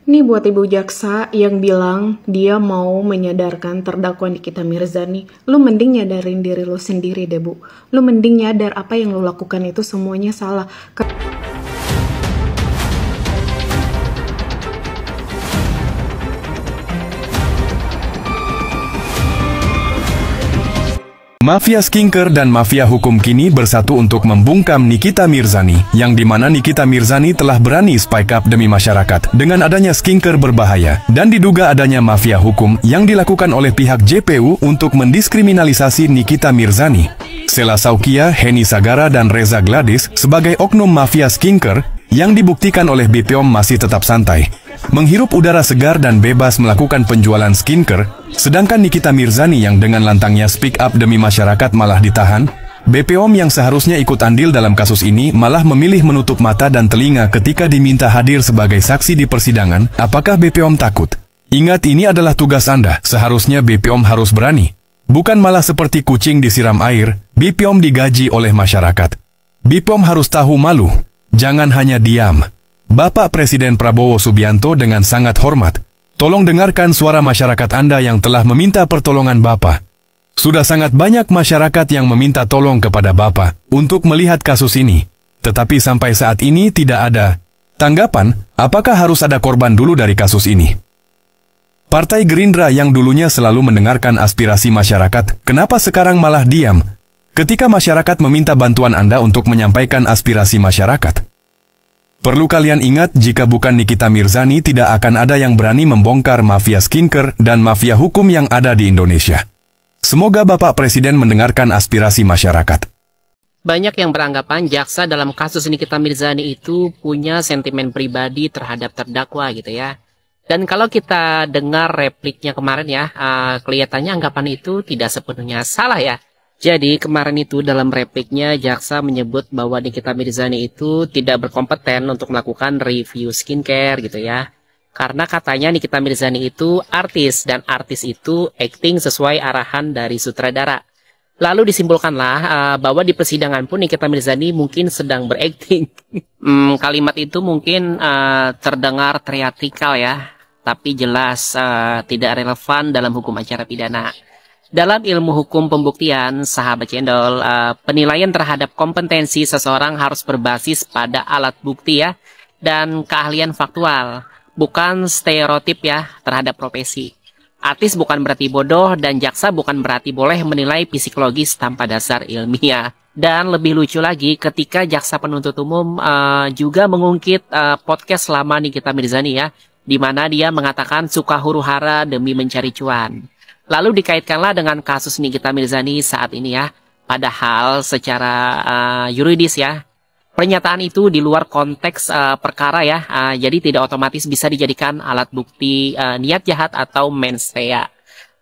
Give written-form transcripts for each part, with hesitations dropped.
Nih buat Ibu Jaksa yang bilang dia mau menyadarkan terdakwa Nikita Mirzani, lu mending nyadarin diri lu sendiri deh Bu. Lu mending nyadar apa yang lu lakukan itu semuanya salah. Mafia skincare dan mafia hukum kini bersatu untuk membungkam Nikita Mirzani, yang dimana Nikita Mirzani telah berani spike up demi masyarakat dengan adanya skincare berbahaya, dan diduga adanya mafia hukum yang dilakukan oleh pihak JPU untuk mendiskriminalisasi Nikita Mirzani. Sela Saukia, Heni Sagara, dan Reza Gladys sebagai oknum mafia skincare yang dibuktikan oleh BPOM masih tetap santai, menghirup udara segar dan bebas melakukan penjualan skincare, sedangkan Nikita Mirzani yang dengan lantangnya speak up demi masyarakat malah ditahan. BPOM yang seharusnya ikut andil dalam kasus ini malah memilih menutup mata dan telinga ketika diminta hadir sebagai saksi di persidangan. Apakah BPOM takut? Ingat, ini adalah tugas Anda. Seharusnya BPOM harus berani. Bukan malah seperti kucing disiram air. BPOM digaji oleh masyarakat. BPOM harus tahu malu. Jangan hanya diam. Bapak Presiden Prabowo Subianto, dengan sangat hormat, tolong dengarkan suara masyarakat Anda yang telah meminta pertolongan Bapak. Sudah sangat banyak masyarakat yang meminta tolong kepada Bapak untuk melihat kasus ini. Tetapi sampai saat ini tidak ada tanggapan. Apakah harus ada korban dulu dari kasus ini? Partai Gerindra yang dulunya selalu mendengarkan aspirasi masyarakat, kenapa sekarang malah diam ketika masyarakat meminta bantuan Anda untuk menyampaikan aspirasi masyarakat? Perlu kalian ingat, jika bukan Nikita Mirzani, tidak akan ada yang berani membongkar mafia skincare dan mafia hukum yang ada di Indonesia. Semoga Bapak Presiden mendengarkan aspirasi masyarakat. Banyak yang beranggapan jaksa dalam kasus Nikita Mirzani itu punya sentimen pribadi terhadap terdakwa gitu ya. Dan kalau kita dengar repliknya kemarin ya, kelihatannya anggapan itu tidak sepenuhnya salah ya. Jadi kemarin itu dalam repliknya jaksa menyebut bahwa Nikita Mirzani itu tidak berkompeten untuk melakukan review skincare gitu ya. Karena katanya Nikita Mirzani itu artis, dan artis itu acting sesuai arahan dari sutradara. Lalu disimpulkanlah bahwa di persidangan pun Nikita Mirzani mungkin sedang berakting. Kalimat itu mungkin terdengar teatrikal ya, tapi jelas tidak relevan dalam hukum acara pidana. Dalam ilmu hukum pembuktian, sahabat cendol, penilaian terhadap kompetensi seseorang harus berbasis pada alat bukti ya, dan keahlian faktual, bukan stereotip ya terhadap profesi. Artis bukan berarti bodoh, dan jaksa bukan berarti boleh menilai psikologis tanpa dasar ilmiah. Dan lebih lucu lagi ketika jaksa penuntut umum juga mengungkit podcast lama Nikita Mirzani ya, di mana dia mengatakan suka huru-hara demi mencari cuan. Lalu dikaitkanlah dengan kasus Nikita Mirzani saat ini ya. Padahal secara yuridis ya, pernyataan itu di luar konteks perkara ya. Jadi tidak otomatis bisa dijadikan alat bukti niat jahat atau mens rea,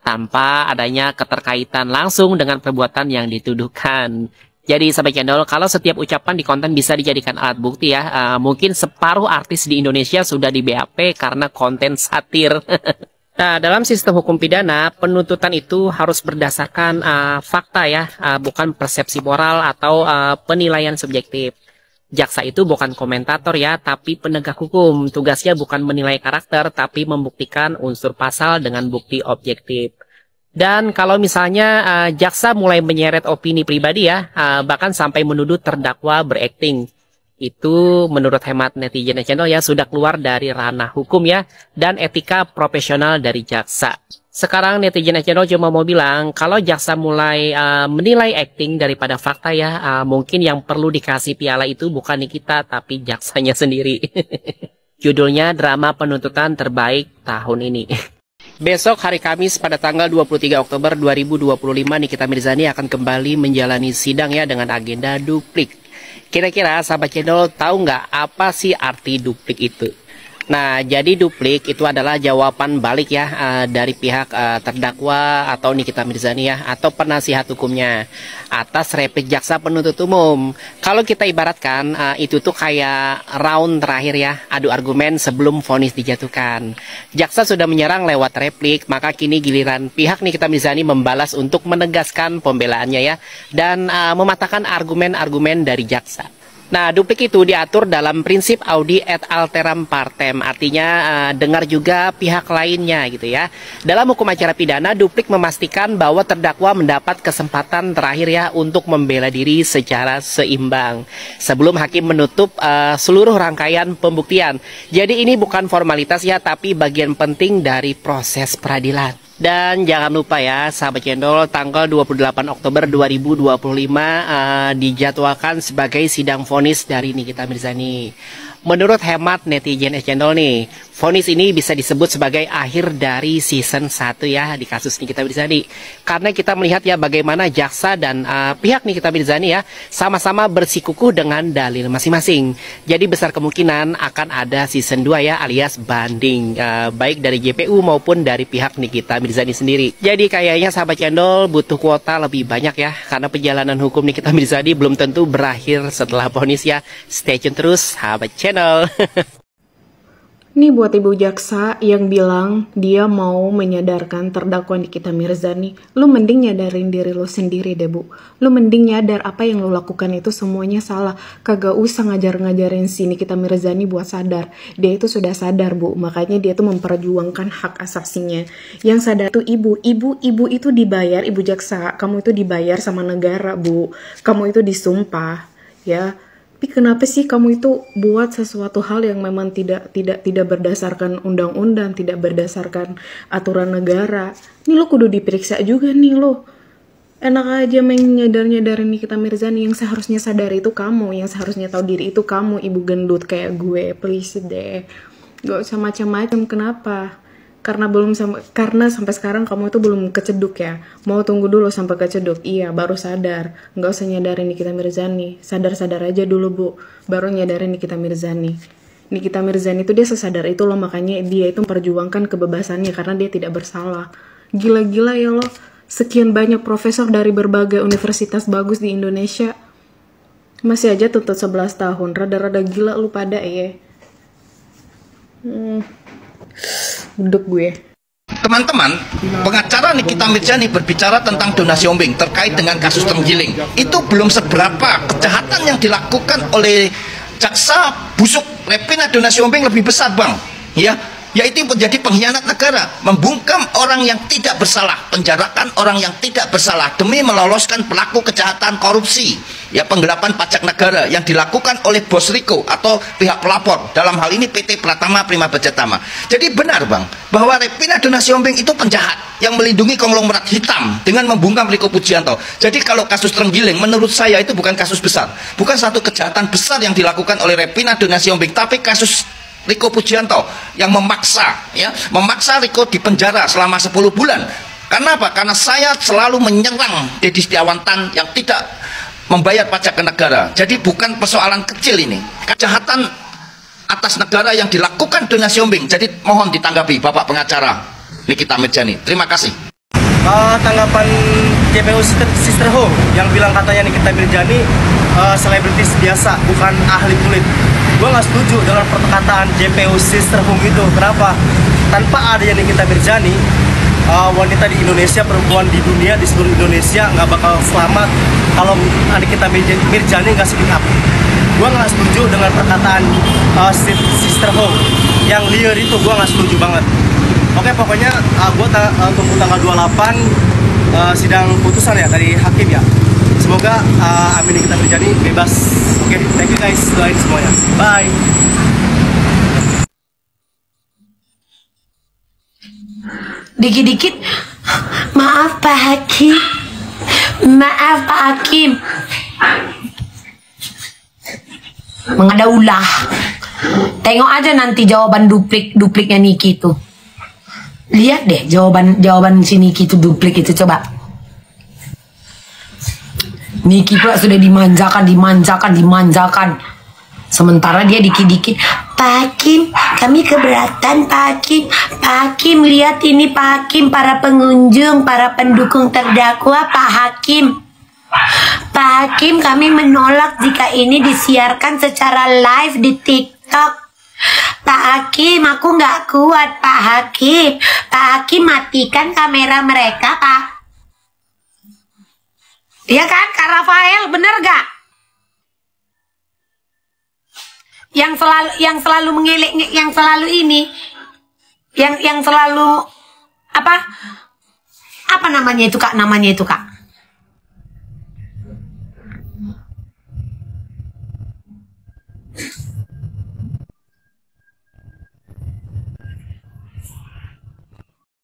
tanpa adanya keterkaitan langsung dengan perbuatan yang dituduhkan. Jadi sahabat channel, kalau setiap ucapan di konten bisa dijadikan alat bukti ya, mungkin separuh artis di Indonesia sudah di BAP karena konten satir. Nah, dalam sistem hukum pidana, penuntutan itu harus berdasarkan fakta ya, bukan persepsi moral atau penilaian subjektif. Jaksa itu bukan komentator ya, tapi penegak hukum. Tugasnya bukan menilai karakter, tapi membuktikan unsur pasal dengan bukti objektif. Dan kalau misalnya jaksa mulai menyeret opini pribadi ya, bahkan sampai menuduh terdakwa berakting, itu menurut hemat netizen channel ya sudah keluar dari ranah hukum ya, dan etika profesional dari jaksa. Sekarang netizen channel cuma mau bilang kalau jaksa mulai menilai acting daripada fakta ya, mungkin yang perlu dikasih piala itu bukan Nikita tapi jaksanya sendiri. Judulnya drama penuntutan terbaik tahun ini. Besok hari Kamis pada tanggal 23 Oktober 2025 Nikita Mirzani akan kembali menjalani sidang ya dengan agenda duplik. Kira-kira sahabat channel tahu nggak apa sih arti duplik itu? Nah, jadi duplik itu adalah jawaban balik ya dari pihak terdakwa atau Nikita Mirzani ya, atau penasihat hukumnya atas replik jaksa penuntut umum. Kalau kita ibaratkan itu tuh kayak round terakhir ya, adu argumen sebelum vonis dijatuhkan. Jaksa sudah menyerang lewat replik, maka kini giliran pihak Nikita Mirzani membalas untuk menegaskan pembelaannya ya, dan mematahkan argumen-argumen dari jaksa. Nah, duplik itu diatur dalam prinsip audi et alteram partem, artinya dengar juga pihak lainnya gitu ya. Dalam hukum acara pidana, duplik memastikan bahwa terdakwa mendapat kesempatan terakhir ya untuk membela diri secara seimbang sebelum hakim menutup seluruh rangkaian pembuktian. Jadi ini bukan formalitas ya, tapi bagian penting dari proses peradilan. Dan jangan lupa ya, sahabat channel, tanggal 28 Oktober 2025 dijadwalkan sebagai sidang vonis dari Nikita Mirzani. Menurut hemat netizen channel nih, vonis ini bisa disebut sebagai akhir dari season 1 ya di kasus Nikita Mirzani. Karena kita melihat ya bagaimana jaksa dan pihak Nikita Mirzani ya sama-sama bersikukuh dengan dalil masing-masing. Jadi besar kemungkinan akan ada season 2 ya, alias banding baik dari JPU maupun dari pihak Nikita Mirzani sendiri. Jadi kayaknya sahabat channel butuh kuota lebih banyak ya, karena perjalanan hukum Nikita Mirzani belum tentu berakhir setelah vonis ya. Stay tune terus sahabat channel. Nih buat ibu jaksa yang bilang dia mau menyadarkan terdakwa Nikita Mirzani, lu mending nyadarin diri lu sendiri deh bu. Lu mending nyadar apa yang lu lakukan itu semuanya salah. Kagak usah ngajarin si Nikita Mirzani buat sadar. Dia itu sudah sadar bu, makanya dia tuh memperjuangkan hak asasinya. Yang sadar tuh ibu itu dibayar, ibu jaksa, kamu itu dibayar sama negara bu. Kamu itu disumpah, ya. Tapi kenapa sih kamu itu buat sesuatu hal yang memang tidak berdasarkan undang-undang, tidak berdasarkan aturan negara? Ini lo kudu diperiksa juga nih lo. Enak aja main nyadarin Nikita Mirzani, yang seharusnya sadar itu kamu, yang seharusnya tahu diri itu kamu, ibu gendut kayak gue, please deh. Gak usah macam-macam, kenapa? Karena sampai sekarang kamu itu belum keceduk ya. Mau tunggu dulu sampai keceduk. Iya, baru sadar. Nggak usah nyadarin Nikita Mirzani. Sadar-sadar aja dulu, Bu. Baru nyadarin Nikita Mirzani. Nikita Mirzani itu dia sesadar itu loh, makanya dia itu memperjuangkan kebebasannya karena dia tidak bersalah. Gila-gila ya loh. Sekian banyak profesor dari berbagai universitas bagus di Indonesia. Masih aja tuntut 11 tahun. Rada-rada gila lu pada ya. Budek gue. Teman-teman, pengacara Nikita Mirzani berbicara tentang donasi ombing terkait dengan kasus terenggiling. Itu belum seberapa kejahatan yang dilakukan oleh jaksa busuk Repina donasi ombing lebih besar, Bang. Ya, yaitu menjadi pengkhianat negara, membungkam orang yang tidak bersalah, penjarakan orang yang tidak bersalah demi meloloskan pelaku kejahatan korupsi, ya penggelapan pajak negara yang dilakukan oleh Bos Riko atau pihak pelapor, dalam hal ini PT Pratama Prima Bajatama. Jadi benar Bang, bahwa Repina donasi ombing itu penjahat yang melindungi konglomerat hitam dengan membungkam Riko Pujianto. Jadi kalau kasus terenggiling menurut saya itu bukan kasus besar, bukan satu kejahatan besar yang dilakukan oleh Repina donasi ombing, tapi kasus Riko Pujianto yang memaksa Riko di penjara selama 10 bulan. Karena apa? Karena saya selalu menyerang Dedi Setiawan Tan yang tidak membayar pajak ke negara. Jadi bukan persoalan kecil ini, kejahatan atas negara yang dilakukan donasi ombing. Jadi mohon ditanggapi Bapak pengacara Nikita Mirzani. Terima kasih. Tanggapan JPU Sister Home yang bilang katanya Nikita Mirzani selebritis biasa, bukan ahli kulit. Gue nggak setuju dengan perkataan JPU Sister Home itu. Kenapa? Tanpa adanya Nikita Mirzani, wanita di Indonesia, perempuan di dunia, di seluruh Indonesia nggak bakal selamat kalau Nikita Mirzani nggak speak up. Gue nggak setuju dengan perkataan Sister Home yang liar itu. Gue nggak setuju banget. Oke, pokoknya gue tunggu tanggal 28 sidang putusan ya dari hakim ya. Semoga Amin Nikita Mirzani bebas. Oke, thank you guys, doain semuanya. Bye. Dikit-dikit, maaf Pak Hakim, maaf Pak Hakim. Mengada ulah. Tengok aja nanti jawaban dupliknya Niki itu. Lihat deh jawaban si Niki itu duplik itu, coba. Niki pula sudah dimanjakan. Sementara dia dikit-dikit, Pak Hakim, kami keberatan Pak Hakim. Pak Hakim, lihat ini Pak Hakim, para pengunjung, para pendukung terdakwa Pak Hakim. Pak Hakim, kami menolak jika ini disiarkan secara live di TikTok. Pak Hakim, aku nggak kuat Pak Hakim. Pak Hakim, matikan kamera mereka Pak. Iya kan Kak Rafael, bener gak? yang selalu mengelek, yang selalu ini, yang selalu apa namanya itu Kak?